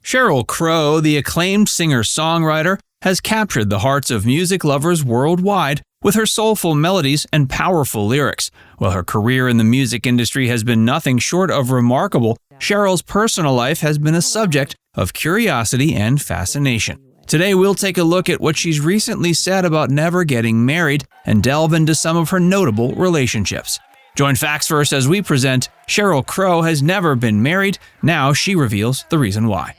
Sheryl Crow, the acclaimed singer-songwriter, has captured the hearts of music lovers worldwide with her soulful melodies and powerful lyrics. While her career in the music industry has been nothing short of remarkable, Sheryl's personal life has been a subject of curiosity and fascination. Today we'll take a look at what she's recently said about never getting married and delve into some of her notable relationships. Join Facts First as we present Sheryl Crow has never been married. Now she reveals the reason why.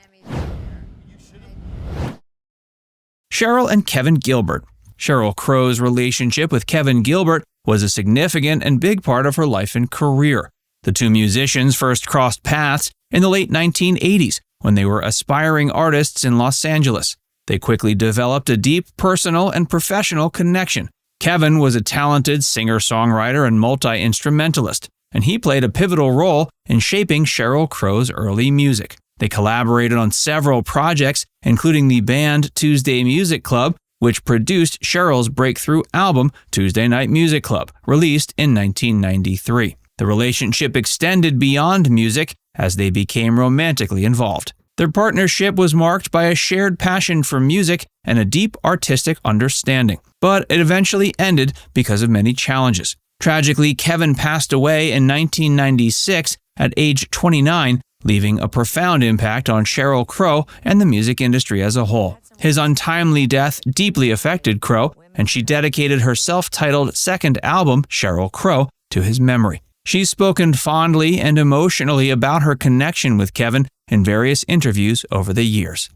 Sheryl and Kevin Gilbert. Sheryl Crow's relationship with Kevin Gilbert was a significant and big part of her life and career. The two musicians first crossed paths in the late 1980s when they were aspiring artists in Los Angeles. They quickly developed a deep personal and professional connection. Kevin was a talented singer-songwriter and multi-instrumentalist, and he played a pivotal role in shaping Sheryl Crow's early music. They collaborated on several projects, including the band Tuesday Music Club, which produced Sheryl's breakthrough album, Tuesday Night Music Club, released in 1993. The relationship extended beyond music as they became romantically involved. Their partnership was marked by a shared passion for music and a deep artistic understanding, but it eventually ended because of many challenges. Tragically, Kevin passed away in 1996 at age 29, leaving a profound impact on Sheryl Crow and the music industry as a whole. His untimely death deeply affected Crow, and she dedicated her self-titled second album, Sheryl Crow, to his memory. She's spoken fondly and emotionally about her connection with Kevin in various interviews over the years.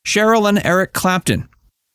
Sheryl and Eric Clapton.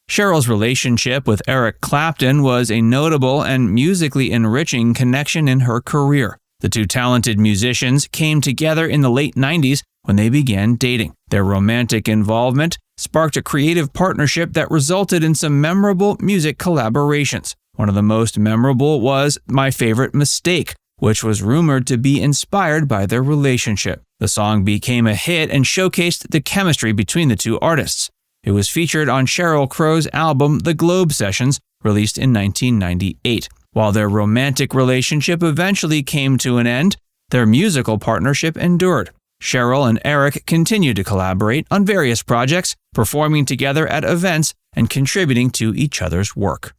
Sheryl's relationship with Eric Clapton was a notable and musically enriching connection in her career. The two talented musicians came together in the late 90s when they began dating. Their romantic involvement sparked a creative partnership that resulted in some memorable music collaborations. One of the most memorable was My Favorite Mistake, which was rumored to be inspired by their relationship. The song became a hit and showcased the chemistry between the two artists. It was featured on Sheryl Crow's album The Globe Sessions, released in 1998. While their romantic relationship eventually came to an end, their musical partnership endured. Sheryl and Eric continued to collaborate on various projects, performing together at events and contributing to each other's work.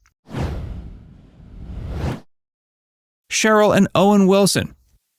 Sheryl and Owen Wilson.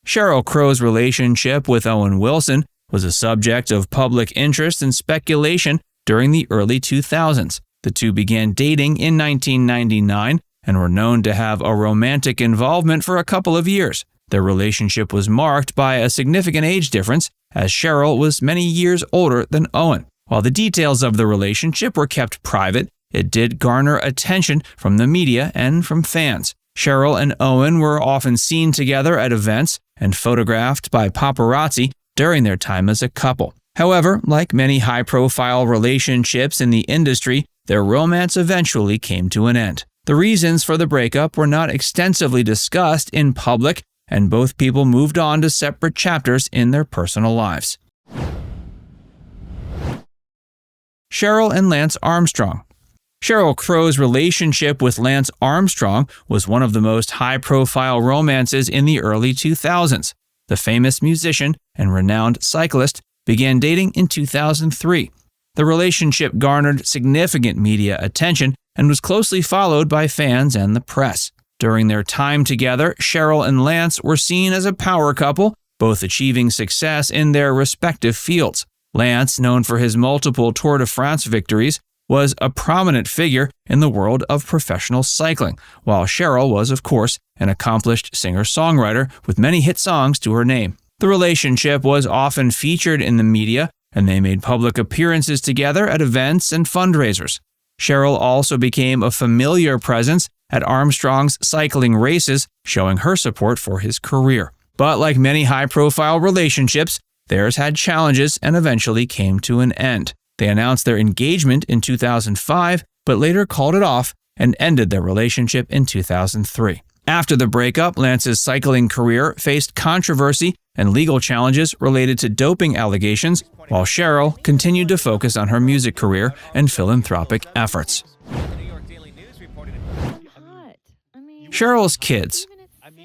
Sheryl Crow's relationship with Owen Wilson was a subject of public interest and speculation during the early 2000s. The two began dating in 1999 and were known to have a romantic involvement for a couple of years. Their relationship was marked by a significant age difference, as Sheryl was many years older than Owen. While the details of the relationship were kept private, it did garner attention from the media and from fans. Sheryl and Owen were often seen together at events and photographed by paparazzi during their time as a couple. However, like many high-profile relationships in the industry, their romance eventually came to an end. The reasons for the breakup were not extensively discussed in public, and both people moved on to separate chapters in their personal lives. Sheryl and Lance Armstrong. Sheryl Crow's relationship with Lance Armstrong was one of the most high-profile romances in the early 2000s. The famous musician and renowned cyclist began dating in 2003. The relationship garnered significant media attention and was closely followed by fans and the press. During their time together, Sheryl and Lance were seen as a power couple, both achieving success in their respective fields. Lance, known for his multiple Tour de France victories, was a prominent figure in the world of professional cycling, while Sheryl was, of course, an accomplished singer-songwriter with many hit songs to her name. The relationship was often featured in the media, and they made public appearances together at events and fundraisers. Sheryl also became a familiar presence at Armstrong's cycling races, showing her support for his career. But like many high-profile relationships, theirs had challenges and eventually came to an end. They announced their engagement in 2005, but later called it off and ended their relationship in 2003. After the breakup, Lance's cycling career faced controversy and legal challenges related to doping allegations, while Sheryl continued to focus on her music career and philanthropic efforts. Sheryl's kids.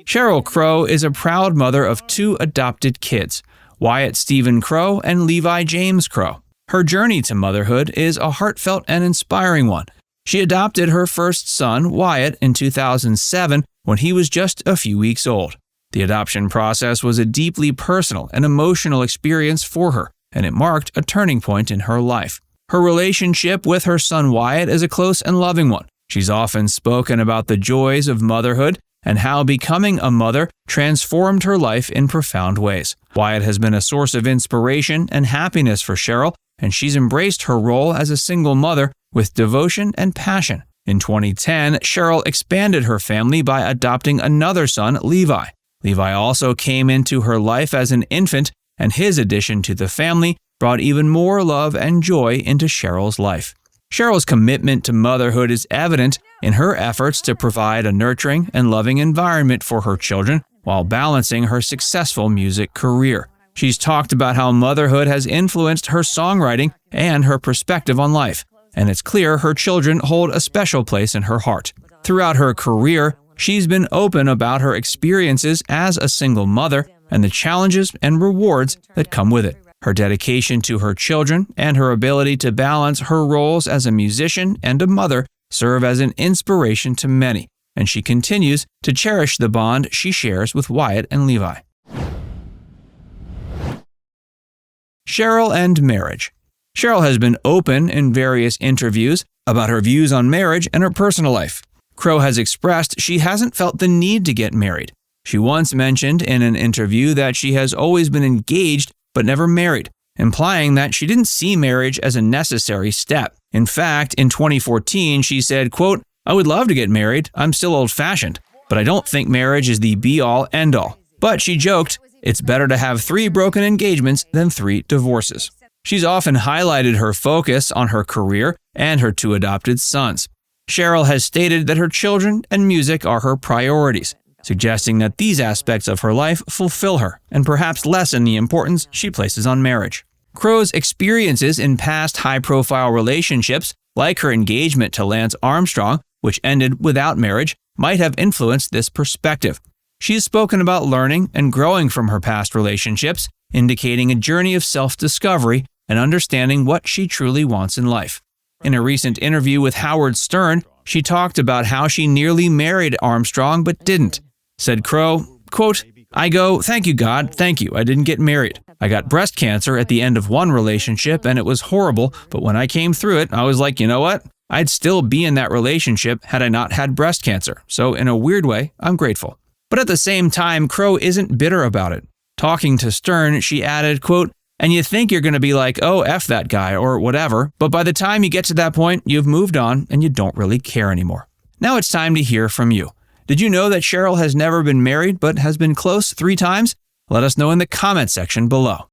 Sheryl Crow is a proud mother of two adopted kids. Wyatt Stephen Crow and Levi James Crow. Her journey to motherhood is a heartfelt and inspiring one. She adopted her first son, Wyatt, in 2007 when he was just a few weeks old. The adoption process was a deeply personal and emotional experience for her, and it marked a turning point in her life. Her relationship with her son Wyatt is a close and loving one. She's often spoken about the joys of motherhood and how becoming a mother transformed her life in profound ways. Wyatt has been a source of inspiration and happiness for Sheryl, and she's embraced her role as a single mother with devotion and passion. In 2010, Sheryl expanded her family by adopting another son, Levi. Levi also came into her life as an infant, and his addition to the family brought even more love and joy into Sheryl's life. Sheryl's commitment to motherhood is evident in her efforts to provide a nurturing and loving environment for her children while balancing her successful music career. She's talked about how motherhood has influenced her songwriting and her perspective on life, and it's clear her children hold a special place in her heart. Throughout her career, she's been open about her experiences as a single mother and the challenges and rewards that come with it. Her dedication to her children and her ability to balance her roles as a musician and a mother serve as an inspiration to many, and she continues to cherish the bond she shares with Wyatt and Levi. Sheryl and Marriage. Sheryl has been open in various interviews about her views on marriage and her personal life. Crow has expressed she hasn't felt the need to get married. She once mentioned in an interview that she has always been engaged but never married, implying that she didn't see marriage as a necessary step. In fact, in 2014, she said, quote, "I would love to get married. I'm still old-fashioned, but I don't think marriage is the be-all, end-all." But she joked, "It's better to have 3 broken engagements than 3 divorces." She's often highlighted her focus on her career and her 2 adopted sons. Sheryl has stated that her children and music are her priorities, suggesting that these aspects of her life fulfill her and perhaps lessen the importance she places on marriage. Crow's experiences in past high-profile relationships, like her engagement to Lance Armstrong, which ended without marriage, might have influenced this perspective. She's spoken about learning and growing from her past relationships, indicating a journey of self-discovery and understanding what she truly wants in life. In a recent interview with Howard Stern, she talked about how she nearly married Armstrong but didn't. Said Crow, quote, "I go, thank you God, thank you, I didn't get married. I got breast cancer at the end of one relationship and it was horrible, but when I came through it, I was like, you know what? I'd still be in that relationship had I not had breast cancer. So in a weird way, I'm grateful." But at the same time, Crow isn't bitter about it. Talking to Stern, she added, quote, "And you think you're going to be like, oh, F that guy or whatever, but by the time you get to that point, you've moved on and you don't really care anymore." Now it's time to hear from you. Did you know that Sheryl has never been married but has been close 3 times? Let us know in the comment section below.